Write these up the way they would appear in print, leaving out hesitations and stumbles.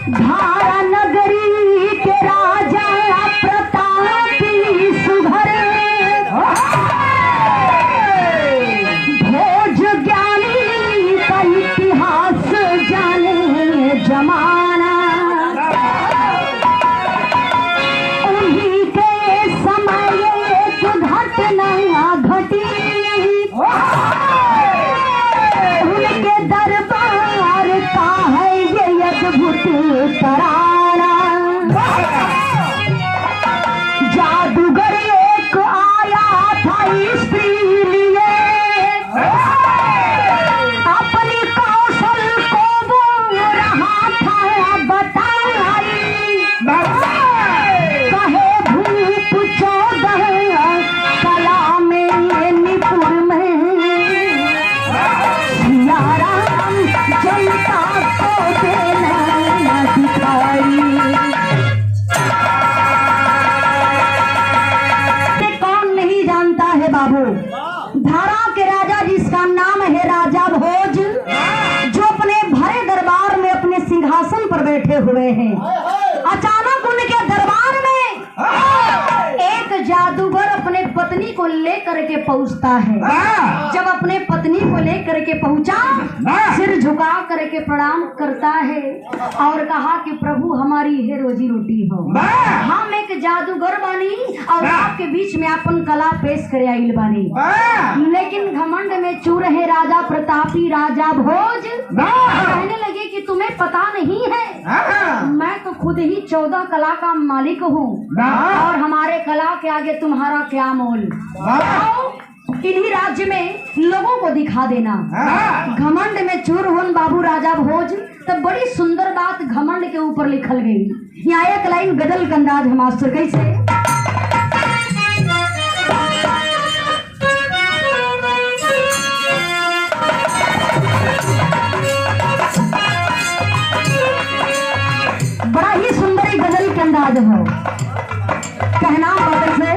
धारा नगरी के राजा प्रतापी सुघर, भोज ज्ञानी का इतिहास जाने जमाना, उन्हीं के समय एक घटना घटी, उनके दरबार का है ये अद्भुत तराना। जादूगर एक आया था स्त्री लिए, अपनी कौशल को वो रहा था बताई, कहे धूप 14 कला में निपुण में, सियाराम जनता को देना दिखाई। कौन नहीं जानता है बाबू, धारा के राजा जिसका नाम है राजा भोज, जो अपने भरे दरबार में अपने सिंहासन पर बैठे हुए हैं। अचानक उनके दरबार में एक जादूगर अपने पत्नी को लेकर के पहुंचता है। जब अपने पत्नी को लेकर के पहुंचा, सिर झुका करके प्रणाम करता है और कहा कि प्रभु हमारी है रोजी रोटी हो, हम एक जादूगर बानी और आपके बीच में अपन कला पेश करे आइल बानी। लेकिन घमंड में चूर है राजा प्रतापी राजा भोज। कहने लगे कि तुम्हें पता नहीं है, मैं तो खुद ही 14 कला का मालिक हूँ और हमारे कला के आगे तुम्हारा क्या मोल। इन्हीं राज्य में लोगों को दिखा देना। घमंड में चूर हुन बाबू राजा भोज। तब बड़ी सुंदर बात घमंड के ऊपर लिखल गई। यहाँ एक लाइन गजल का अंदाज है मास्टर, कैसे? बड़ा ही सुंदर गजल के अंदाज है। कहना बदल से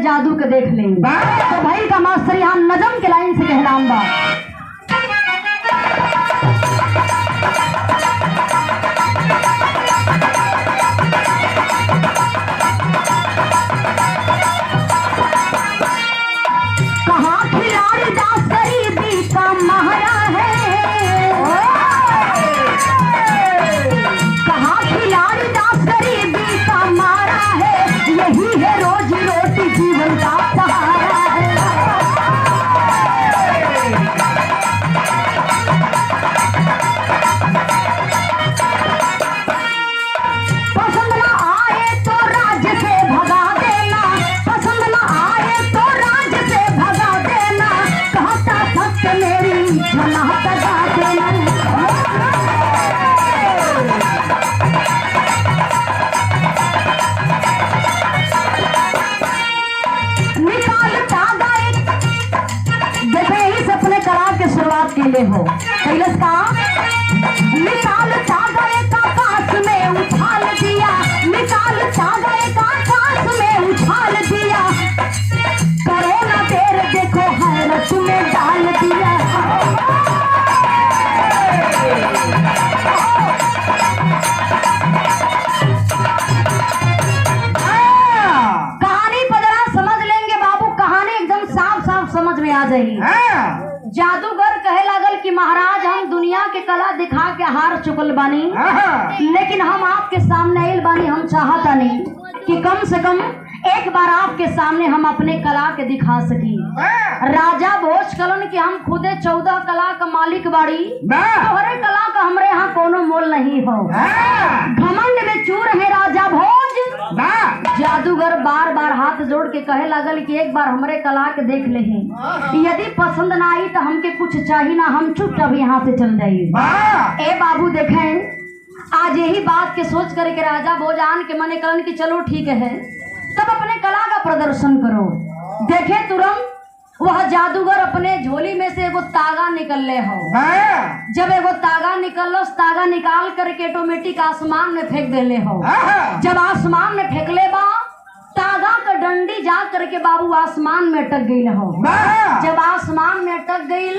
जादू के देख लेंगे। तो भाई का मास्टर यहाँ नजम के लाइन से कहलाम बा। कहा खिलाड़ी दास गरीबी का महारा है, कहा खिलाड़ी दास गरीबी का मारा है, यही है रोज कैले हो कैलस का मिसाल चादर का काश में उछाल दिया, मिसाल चादर का काश में उछाल दिया, करो ना देर देखो हैरत में डाल दिया। कहानी पदरा समझ लेंगे बाबू, कहानी एकदम साफ साफ समझ में आ जाएगी। जादूगर कहे लागल कि महाराज हम दुनिया के कला दिखा के हार चुकल बानी, लेकिन हम आपके सामने आइल बानी, हम चाहता नहीं कि कम से कम एक बार आपके सामने हम अपने कला के दिखा सकी। राजा भोज कलन कि हम खुदे 14 कला का मालिक बाड़ी, तोहरे कला का हमरे यहाँ कोनो मोल नहीं हो। घमंड में चूर है राजा भोज। जादूगर बार बार हाथ जोड़ के कहे लागल कि एक बार हमरे कला के देख ले, यदि पसंद ना आई तो हमके कुछ चाहिए ना, हम चुपचाप यहाँ से चल जाइए। ए बाबू देखें, आज यही बात के सोच करके राजा भोजान के मने करन कि चलो ठीक है, तब अपने कला का प्रदर्शन करो। देखे तुरंत वह जादूगर अपने झोली में से एगो तागा निकल ले हो। जब एगो तागा निकल, तागा निकाल करके ऑटोमेटिक आसमान में फेंक दे ले हो। जब आसमान में फेंक ले बा, तागा का डंडी जा करके बाबू आसमान में अटक गई हो। जब आसमान में अटक गई,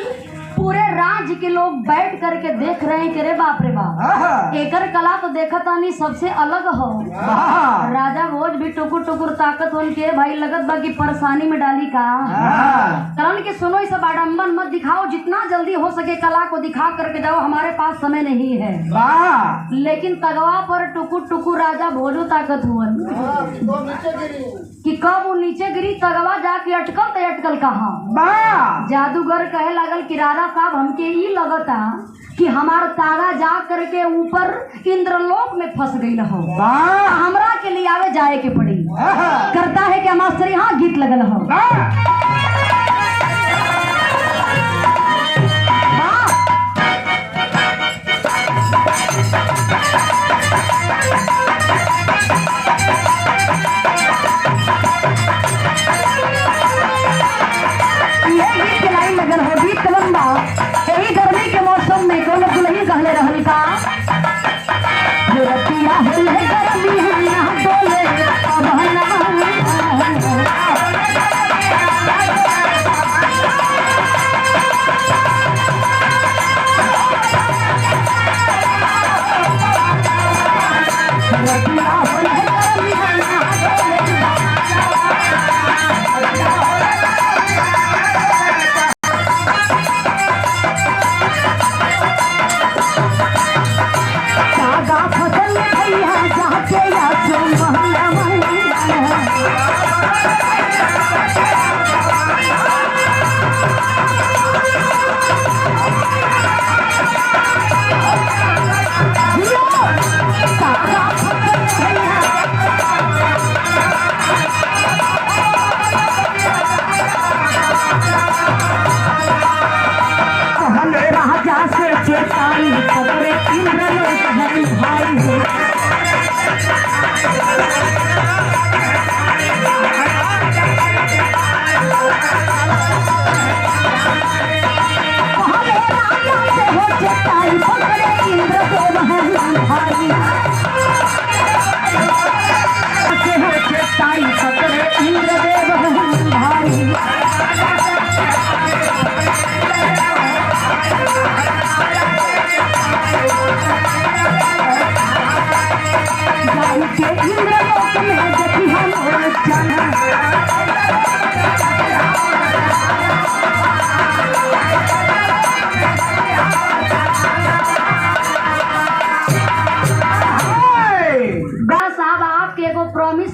पूरे राज्य के लोग बैठ करके देख रहे हैं कि रे बाप रे बाप, एकर कला तो देखत आनी सबसे अलग हो। राजा भोज भी टुकुर टुकुर ताकत होन के भाई लगत बा कि परेशानी में डाली का। कारण कि सुनो, इस आडम्बन मत दिखाओ, जितना जल्दी हो सके कला को दिखा करके जाओ, हमारे पास समय नहीं है। लेकिन तगवा पर टुकुर टुकुर राजा भोजो ताकत हुआ कि कब वो नीचे गिरी, तगवा जाके अटकल तो अटकल कहाँ। जादूगर कहे लागल कि राजा साहब हमके ये लगता कि हमार तागा जा करके ऊपर इंद्रलोक में फंस गई हो, हमरा के लिए आवे जाए के पड़ी। करता है क्या मास्टर, यहाँ गीत लगल हो। यही गर्मी के मौसम में कोनो दुल्ही कहले रहल का, जो रतिया होल है गर्मी है ना बोले अब रतिया होल है गर्मी है ना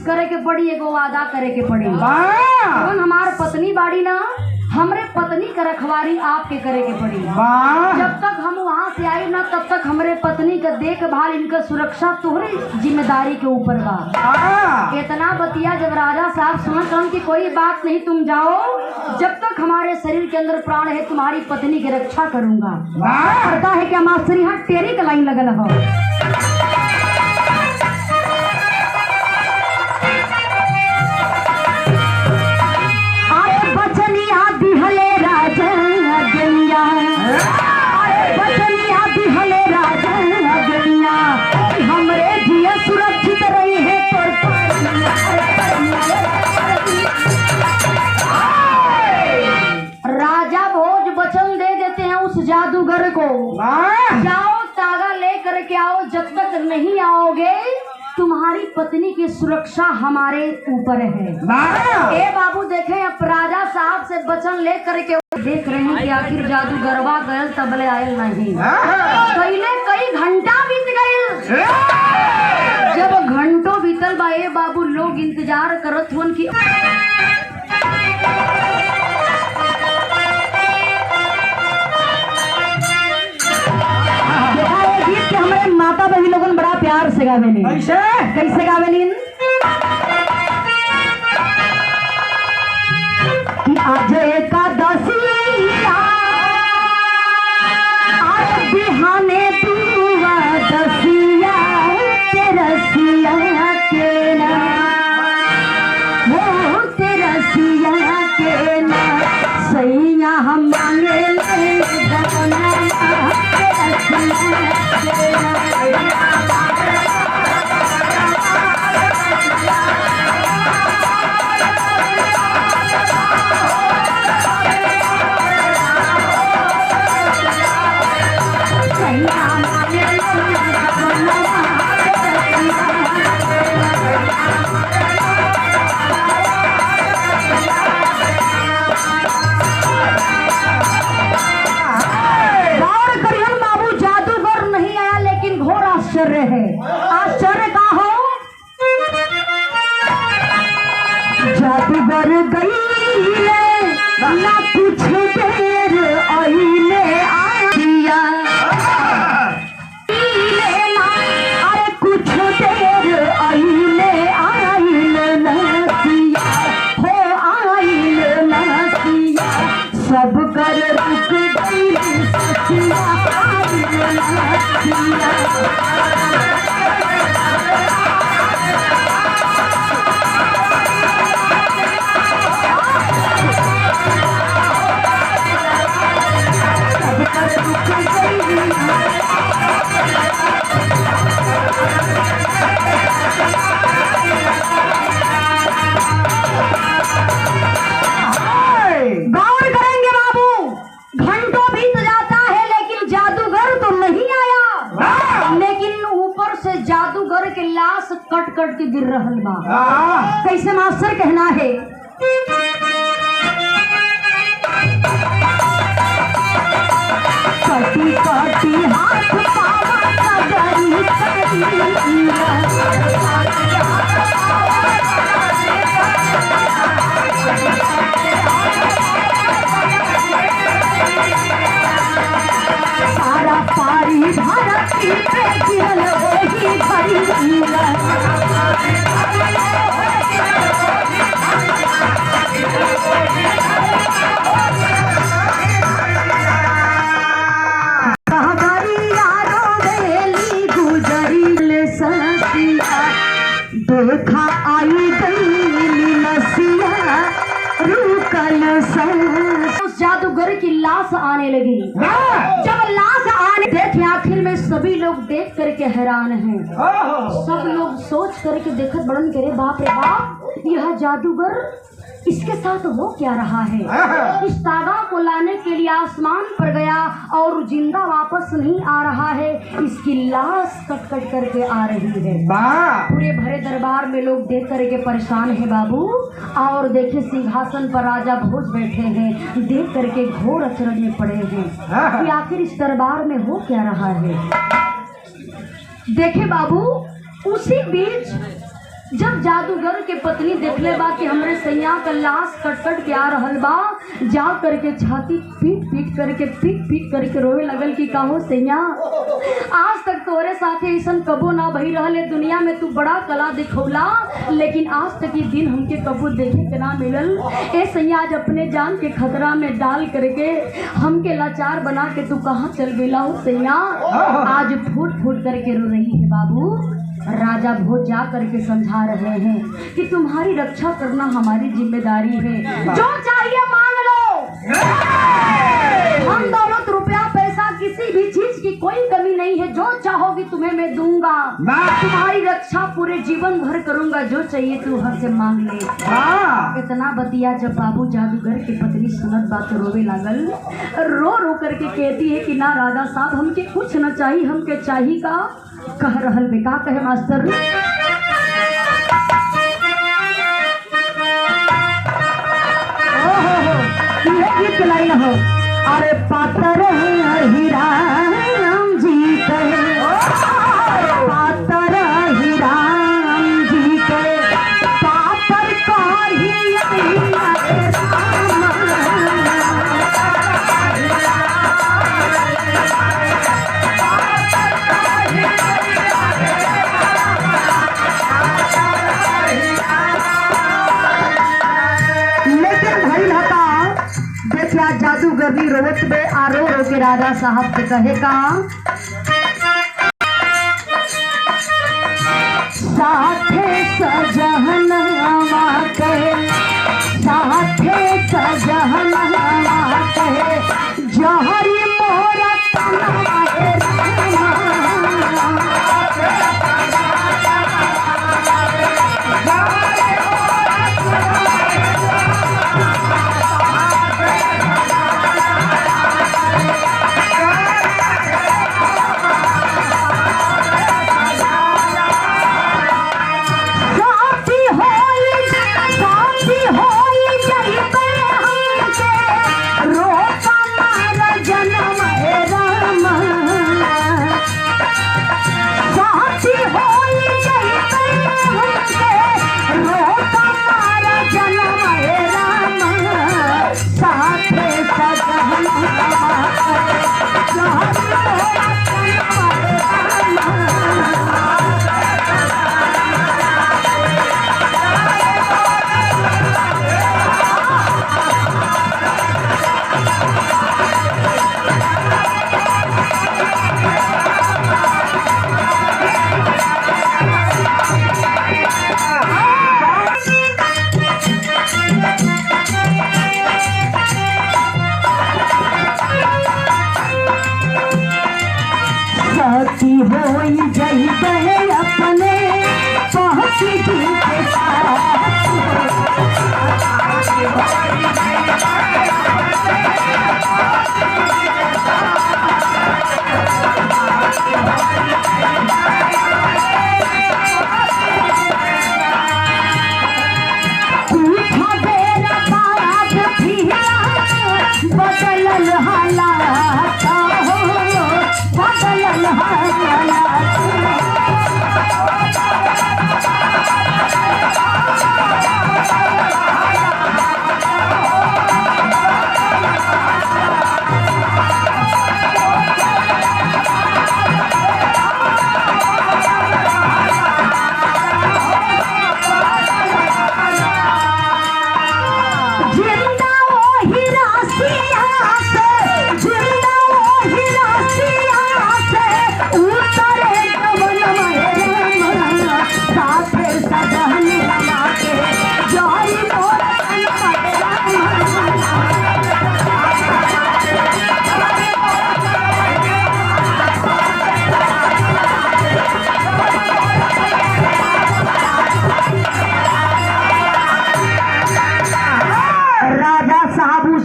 करे के पड़ी, एगो वादा करे के पड़ी। कौन हमार पत्नी बाड़ी ना, हमरे पत्नी का रखवारी आपके करे के पड़ी। जब तक हम वहाँ से आई ना, तब तक हमरे पत्नी का देखभाल, इनका सुरक्षा तुम्हारी जिम्मेदारी के ऊपर बा। इतना बतिया जब राजा साहब सुनत कि कोई बात नहीं, तुम जाओ, जब तक हमारे शरीर के अंदर प्राण है तुम्हारी पत्नी की रक्षा करूंगा। पता है क्या मास्टर, यहाँ टेरी का लाइन लगल हो। आए बचनिया दिहले राजा गैया पत्नी की सुरक्षा हमारे ऊपर है। ए बाबू देखे अब राजा साहब से वचन ले करके देख रहे हैं कि आखिर जादू गरबा गयल तबले आयल नहीं। पहले कई घंटा बीत गए। जब घंटों बीतल बा ए बाबू लोग इंतजार करत हुन कि हमारे माता बहनी लोगन बड़ा प्यार से गावेली। कैसे गावेली? कि आज एकादशी आज बिहाने तू दसिया तेरसिया के ना हो तेरसिया के ना सैया हम मांगे ले गगना तेरसिया के ना। आश्चर्य है। आश्चर्य का हो जादूगर गई ना कुछ देर आईले आया अरे कुछ देर आईले आईले नसिया हो आईले नसिया सब कर रुक गई ससिया आईले नसिया। गौर करेंगे बाबू, घंटों बीत जाता है लेकिन जादूगर तो नहीं आया। लेकिन ऊपर से जादूगर के लाश कट कट के गिर रहल बा। कैसे मास्टर कहना है? कटी कटी हाथ पावा कदरी सारा पारी धरती पे गिरल वही भरी देखा आई गई नसिया रुकल उस जादूगर की लाश आने लगी। जब लाश आने देखे आखिर में सभी लोग देख करके हैरान हैं। सब लोग सोच करके देखत बड़न करे बाप रे बाप यह जादूगर इसके साथ हो क्या रहा है? इस तागा को लाने के लिए आसमान पर गया और जिंदा वापस नहीं आ रहा है। इसकी लाश कट कट करके आ रही है। पूरे भरे दरबार में लोग देख करके परेशान है बाबू। और देखे सिंहासन पर राजा भोज बैठे हैं, देख करके घोर अचरज में पड़े हैं कि आखिर इस दरबार में हो क्या रहा है। देखे बाबू उसी बीच जब जादूगर के पत्नी देखले बा कि हमरे सैया का लाश कट कट के आ रहल बा, जा करके छाती पीट पीट करके रोवे लगल कि काहो सैया आज तक तोरे साथे ऐसन कबो ना भई रहले। दुनिया में तू बड़ा कला दिखौला लेकिन आज तक ये दिन हमके कबो देखे के ना मिलल। ए सैया आज अपने जान के खतरा में डाल करके हमके लाचार बना के तू कहाँ चल गेला हो सैया? आज फूट फूट करके रो रही है बाबू। राजा भोज जा करके समझा रहे हैं कि तुम्हारी रक्षा करना हमारी जिम्मेदारी है। जो चाहिए मांग लो, हम दौलत रुपया पैसा किसी भी चीज की कोई कमी नहीं है। जो चाहोगी तुम्हें मैं दूंगा, तुम्हारी रक्षा पूरे जीवन भर करूंगा। जो चाहिए तू हर से मांग ले। इतना बतिया जब बाबू जादूगर की पत्नी सुनत बात रोवे लागल, रो रो करके कहती है कि ना राजा साहब हमके कुछ न चाहिए, हमके चाहिए का कह रहल बेका कहे मास्टर। लाइन हो, अरे पातर हीरा राम जी के, पातर हीरा राम जी के, पातर का ही जादूगरनी रोवत बे आरो रो के राजा साहब से कहे का, साथे सजहनवा कहे, साथे सजहनवा कहे, जहरी मोरा तनवा हे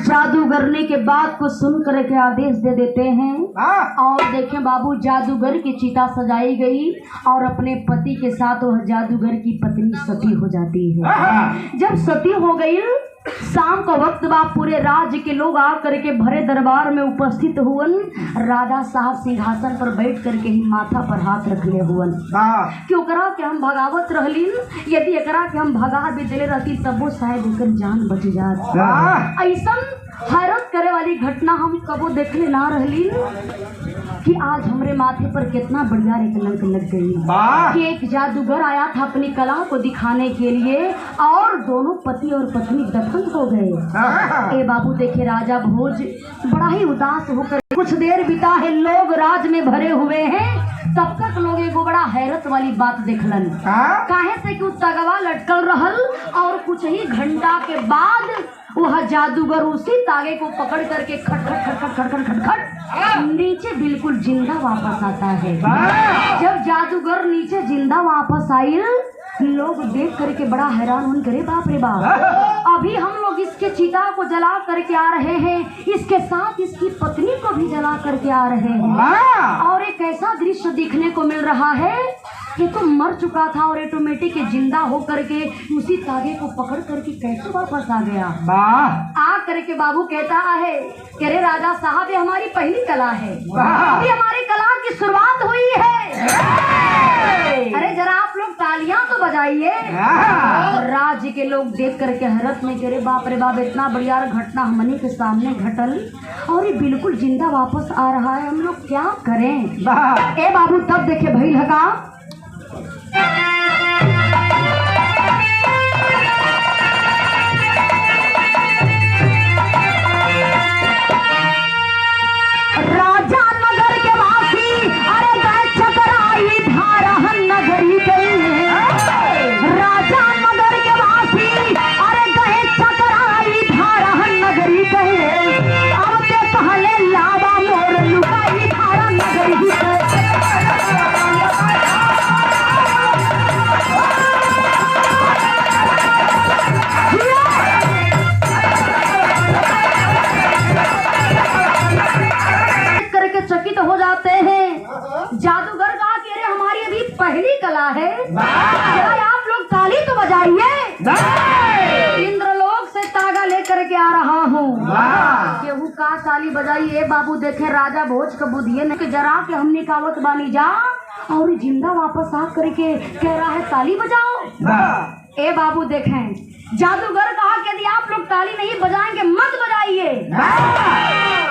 जादूगरनी के बात को सुन कर के आदेश दे देते हैं। और देखें बाबू, जादूगर की चिता सजाई गई और अपने पति के साथ वह जादूगर की पत्नी सती हो जाती है। जब सती हो गई, शाम का वक्त बा, पूरे राज्य के लोग आ करके भरे दरबार में उपस्थित हुवन। राजा साहब सिंहासन पर बैठ करके ही माथा पर हाथ रखले हुवन कि ओकरा के हम भगावत रहलीन, यदि एकरा के हम भगा भी दिले रहती तब वो शायद एकर जान बच जात। ऐसा हैरत करे वाली घटना हम कबो देखले ना रहली कि आज हमरे माथे पर कितना बढ़िया एक कलंक लग गई कि एक जादूगर आया था अपनी कला को दिखाने के लिए और दोनों पति और पत्नी दफन हो गए। ए बाबू देखे, राजा भोज बड़ा ही उदास होकर कुछ देर बिता है, लोग राज में भरे हुए हैं। तब तक लोग एगो बड़ा हैरत वाली बात देखलन, काहे से कि तगवा लटकल रहल और कुछ ही घंटा के बाद वह जादूगर उसी तागे को पकड़ करके खट खट खट खट खट खट खट नीचे बिल्कुल जिंदा वापस आता है। जब जादूगर नीचे जिंदा वापस आई, लोग देख करके बड़ा हैरान होने करे, बाप रे बाप, अभी हम लोग इसके चिता को जला करके आ रहे हैं, इसके साथ इसकी पत्नी को भी जला करके आ रहे हैं। और एक ऐसा दृश्य देखने को मिल रहा है ये तो मर चुका था और ऑटोमेटिक जिंदा हो करके उसी तागे को पकड़ करके कैसे वापस आ गया। आ करके बाबू कहता है कि अरे राजा साहब ये हमारी पहली कला है, अभी हमारी कला की शुरुआत हुई है। अरे जरा आप लोग तालियां तो बजाइए। और राज्य के लोग देख करके हैरत में करे बाप रे बाप, इतना बढ़िया घटना हमनी के सामने घटल और ये बिल्कुल जिंदा वापस आ रहा है, हम लोग क्या करें। ए बाबू तब देखे भइल हका राजा नगर के वासी अरे गए चकराई धारा नगरी गई। राजा नगर के वासी अरे गए चकराई धारा नगरी गई। अब ते पहले लावा मोर लुकाई धारा नगरी गई। चकित हो जाते हैं। जादूगर कहा कि अरे हमारी अभी पहली कला है, आप लोग ताली तो बजाइए। इंद्रलोक से तागा लेकर के आ रहा हूँ, केहू का ताली बजाइए। बाबू देखे राजा भोज का बुधिये ने जरा के हमने कावत बानी जा और जिंदा वापस आ करके कह रहा है ताली बजाओ। ए बाबू देखें, जादूगर कहा कि यदि आप लोग ताली नहीं बजाएंगे मत बजाइए।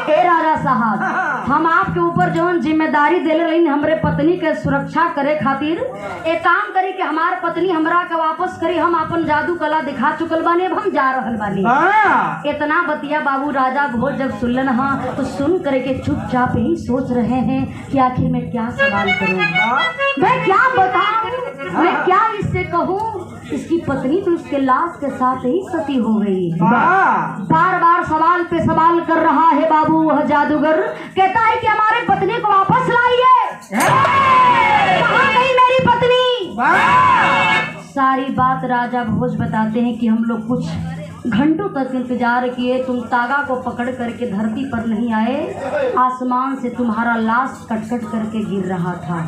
ए राजा साहब, हम आपके ऊपर जवन जिम्मेदारी देले रही हमरे पत्नी के सुरक्षा करे खातिर एक काम करी कि हमार पत्नी हमरा के वापस करी। हम अपन जादू कला दिखा चुकल बानी, अब हम जा रहल बानी। इतना बतिया बाबू राजा भोज जब सुनलन हाँ तो सुन करके चुपचाप ही सोच रहे हैं कि आखिर मैं क्या सवाल करूँ, मैं क्या बताऊँ, मैं क्या इससे कहूँ। इसकी पत्नी तो इसके लाश के साथ ही सती हो गई। बार बार सवाल पे सवाल कर रहा है बाबू। वह जादूगर कहता है कि हमारे पत्नी को वापस लाइए। कहाँ गई मेरी पत्नी? सारी बात राजा भोज बताते हैं कि हम लोग कुछ घंटों तक इंतजार किए, तुम तागा को पकड़ करके धरती पर नहीं आए, आसमान से तुम्हारा लाश कट-कट करके गिर रहा था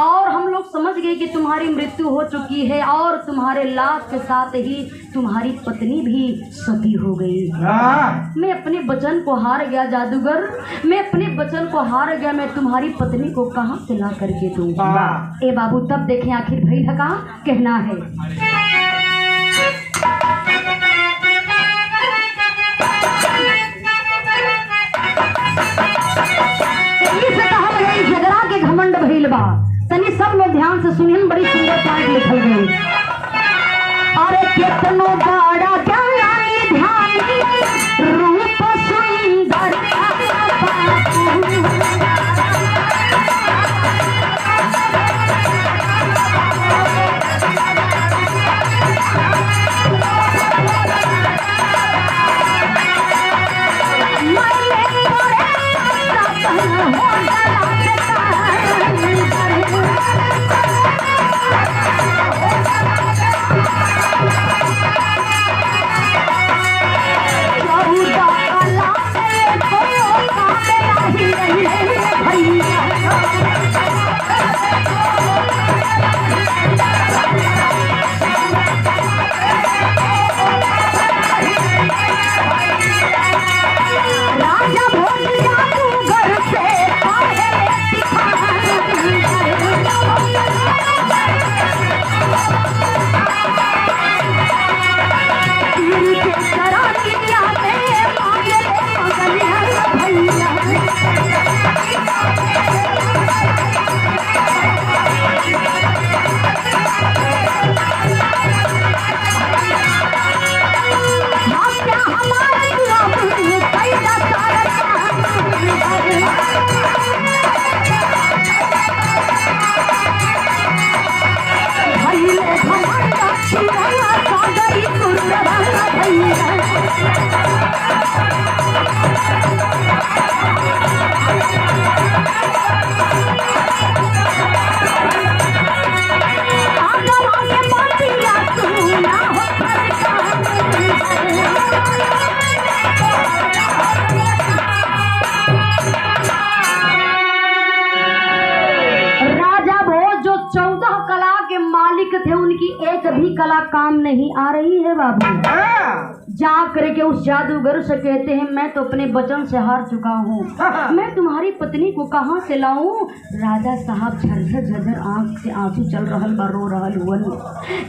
और हम लोग समझ गए कि तुम्हारी मृत्यु हो चुकी है और तुम्हारे लाश के साथ ही तुम्हारी पत्नी भी सती हो गई। मैं अपने वचन को हार गया जादूगर, मैं अपने वचन को हार गया। मैं तुम्हारी पत्नी को कहाँ से ला करके दूंगा। ए बाबू तब देखें आखिर भइल का कहना है। झगड़ा के घमंड भइल बा, तनी सब लोग ध्यान से सुनिए, बड़ी सुंदर पॉइंट लिखल गई। अरे केतनो गाड़ा ज्ञानी ध्यानी रूप सुंदर भी कला काम नहीं आ रही है बाबू। जा करके उस जादूगर से कहते हैं मैं तो अपने वचन से हार चुका हूँ, मैं तुम्हारी पत्नी को कहाँ से लाऊं। राजा साहब झरझर झरझर आंख से आंसू चल रहल बा, रो रहल हुअन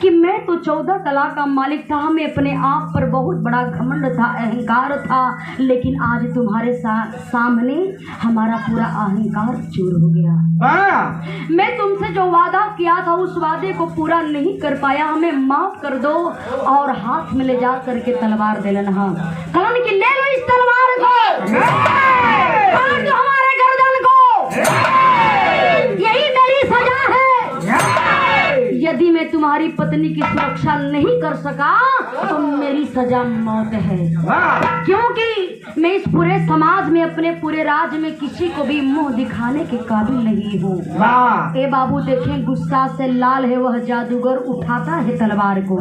कि मैं तो 14 कला का मालिक था, हमें अपने आप पर बहुत बड़ा घमंड था, अहंकार था, लेकिन आज तुम्हारे सामने हमारा पूरा अहंकार चूर हो गया। मैं तुमसे जो वादा किया था उस वादे को पूरा नहीं कर पाया, हमें माफ कर दो। और हाथ में ले जा करके तलवार दे लेना। कलन की ले लो इस तलवार को, काट दो हमारे गर्दन को, यही मेरी सजा है। यदि मैं तुम्हारी पत्नी की सुरक्षा नहीं कर सका तो मेरी सजा मौत है, क्योंकि मैं इस पूरे समाज में अपने पूरे राज्य में किसी को भी मुंह दिखाने के काबिल नहीं हूँ। ए बाबू देखें, गुस्सा से लाल है वह जादूगर, उठाता है तलवार को।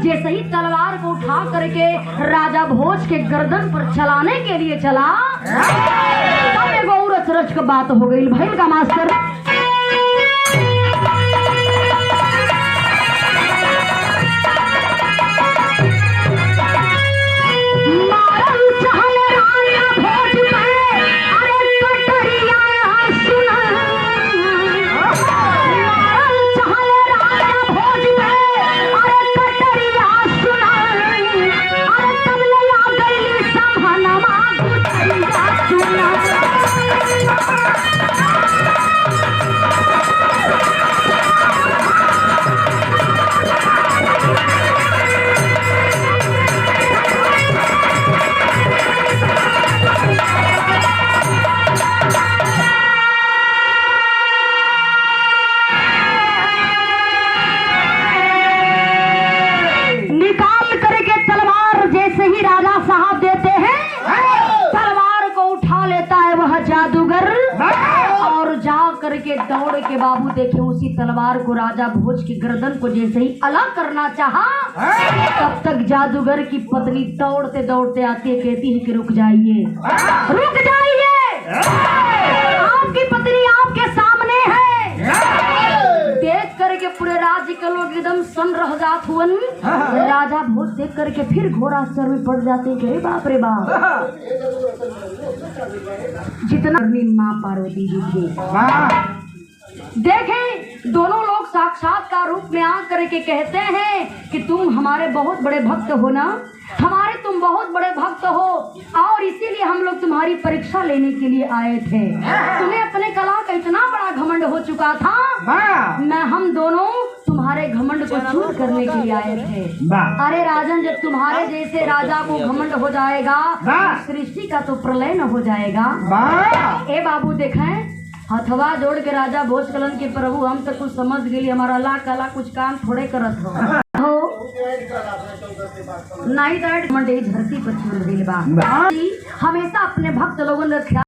जैसे ही तलवार को उठा करके राजा भोज के गर्दन पर चलाने के लिए चला, तब एगो औरत रच के बात हो गई। भाई का मास्टर करके दौड़ के बाबू देखे उसी तलवार को राजा भोज की गर्दन को जैसे ही अलग करना चाहा, तब तक जादूगर की पत्नी दौड़ते दौड़ते आती है, कहती है कि रुक जाइए, रुक जाइए, आपकी पत्नी आपके सामने है। देख करके पूरे राज्य के लोग एकदम सन रह जात हुअन। राजा भोज देख करके फिर घोर आश्चर्य में पड़ जाते हैं कि बाप रे बाप, जितना माँ पार्वती जी थे। देखें, दोनों लोग साक्षात्कार रूप में आ करके कहते हैं कि तुम हमारे बहुत बड़े भक्त हो ना, हमारे तुम बहुत बड़े भक्त हो, और इसीलिए हम लोग तुम्हारी परीक्षा लेने के लिए आए थे। तुम्हें अपने कला का इतना बड़ा घमंड हो चुका था, मैं हम दोनों तुम्हारे घमंड को चूर करने के लिए आए थे। अरे राजन, जब तुम्हारे जैसे राजा को घमंड हो जाएगा, सृष्टि का तो प्रलय न हो जाएगा। ए बाबू देखें, हथवा जोड़ के राजा भोज कलन के प्रभु, हम तो कुछ समझ गए, हमारा ला कला कुछ काम थोड़े करत हो नहीं, धरती पर चूर गइल बा। हमेशा अपने भक्त लोगों ने